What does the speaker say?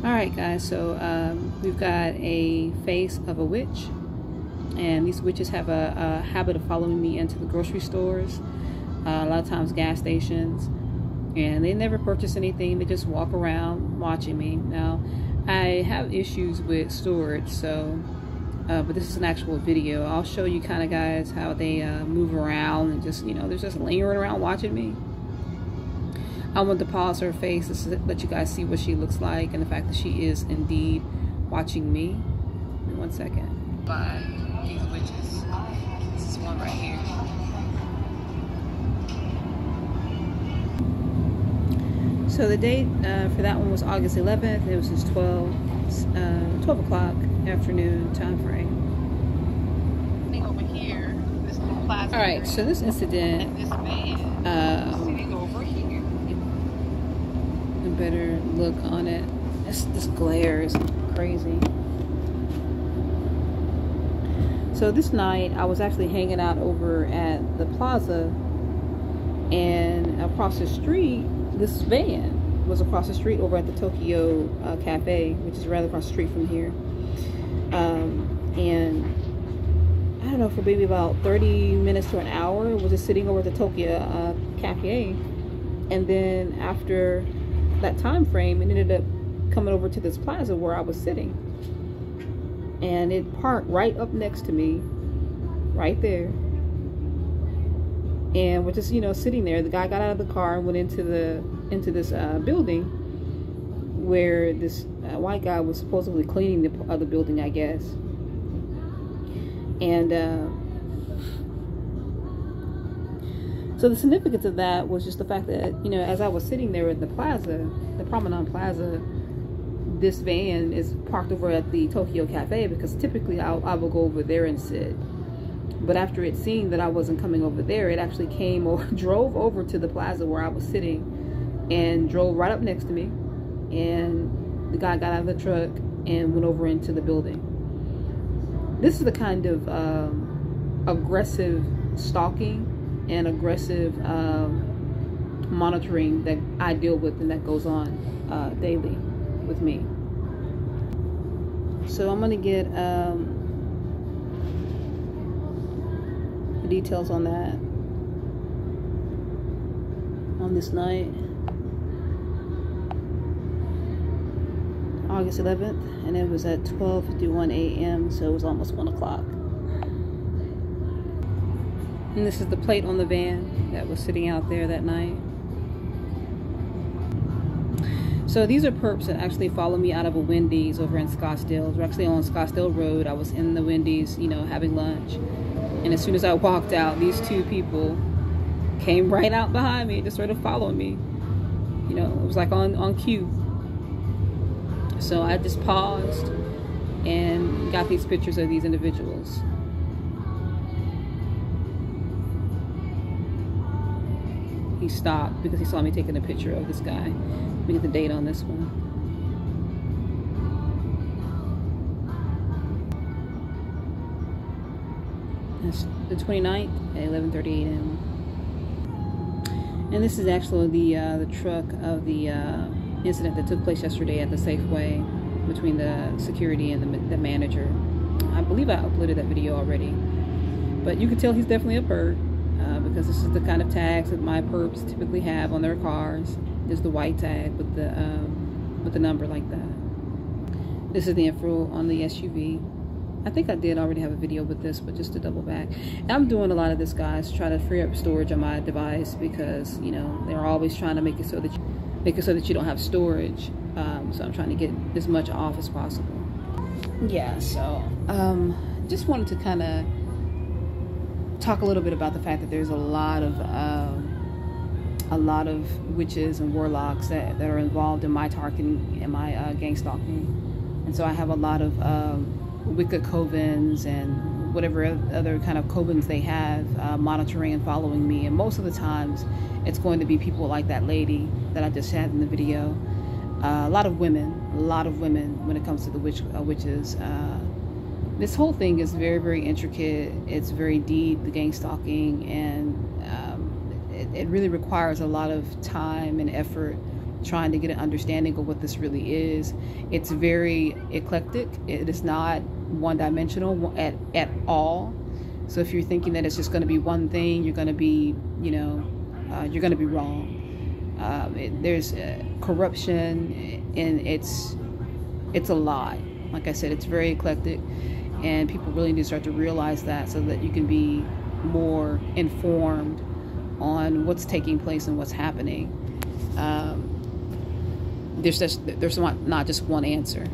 Alright guys, so we've got a face of a witch, and these witches have a habit of following me into the grocery stores, a lot of times gas stations, and they never purchase anything. They just walk around watching me. Now I have issues with storage, so but this is an actual video. I'll show you kind of guys how they move around and just, you know, they're just lingering around watching me. I want to pause her face to let you guys see what she looks like and the fact that she is indeed watching me. Give me 1 second. By these witches. This is one right here. So the date for that one was August 11th. It was just 12 o'clock afternoon time frame. Over here, this little plaza. All right, so this incident. And this man sitting over here. A better look on it. This glare is crazy. So this night I was actually hanging out over at the plaza, and across the street this van was across the street over at the Tokyo Cafe, which is rather across the street from here. And I don't know, for maybe about 30 minutes to an hour it was just sitting over at the Tokyo Cafe, and then after that time frame it ended up coming over to this plaza where I was sitting, and it parked right up next to me right there, and we're just, you know, sitting there. The guy got out of the car and went into this building where this white guy was supposedly cleaning the other building, I guess. And so the significance of that was just the fact that, you know, as I was sitting there at the plaza, the Promenade Plaza, this van is parked over at the Tokyo Cafe, because typically I will go over there and sit. But after it seeing that I wasn't coming over there, it actually came or drove over to the plaza where I was sitting and drove right up next to me. And the guy got out of the truck and went over into the building. This is the kind of aggressive stalking and aggressive monitoring that I deal with, and that goes on daily with me. So I'm gonna get the details on that on this night, August 11th, and it was at 12:51 a.m. so it was almost 1 o'clock. And this is the plate on the van that was sitting out there that night. So these are perps that actually follow me out of a Wendy's over in Scottsdale. We're actually on Scottsdale Road. I was in the Wendy's, you know, having lunch. And as soon as I walked out, these two people came right out behind me and just started following me. You know, it was like on cue. So I just paused and got these pictures of these individuals. He stopped because he saw me taking a picture of this guy. Let me get the date on this one. It's the 29th at 11:30 a.m. And this is actually the truck of the incident that took place yesterday at the Safeway between the security and the manager. I believe I uploaded that video already, but you can tell he's definitely a perp. Because this is the kind of tags that my perps typically have on their cars. There's the white tag with the number like that. This is the info on the SUV. I think I did already have a video with this, but just to double back. And I'm doing a lot of this, guys, to try to free up storage on my device, because, you know, they're always trying to make it so that you don't have storage. So I'm trying to get as much off as possible. Yeah, so just wanted to kind of talk a little bit about the fact that there's a lot of witches and warlocks that are involved in my targeting and my gang stalking. And so I have a lot of wicked covens and whatever other kind of covens they have monitoring and following me. And most of the times it's going to be people like that lady that I just had in the video. A lot of women when it comes to the witches. This whole thing is very, very intricate. It's very deep, the gang stalking, and it really requires a lot of time and effort trying to get an understanding of what this really is. It's very eclectic. It is not one-dimensional at all. So if you're thinking that it's just going to be one thing, you're going to be, you're going to be wrong. There's corruption, and it's a lot. Like I said, it's very eclectic, and people really need to start to realize that, so that you can be more informed on what's taking place and what's happening. There's not just one answer.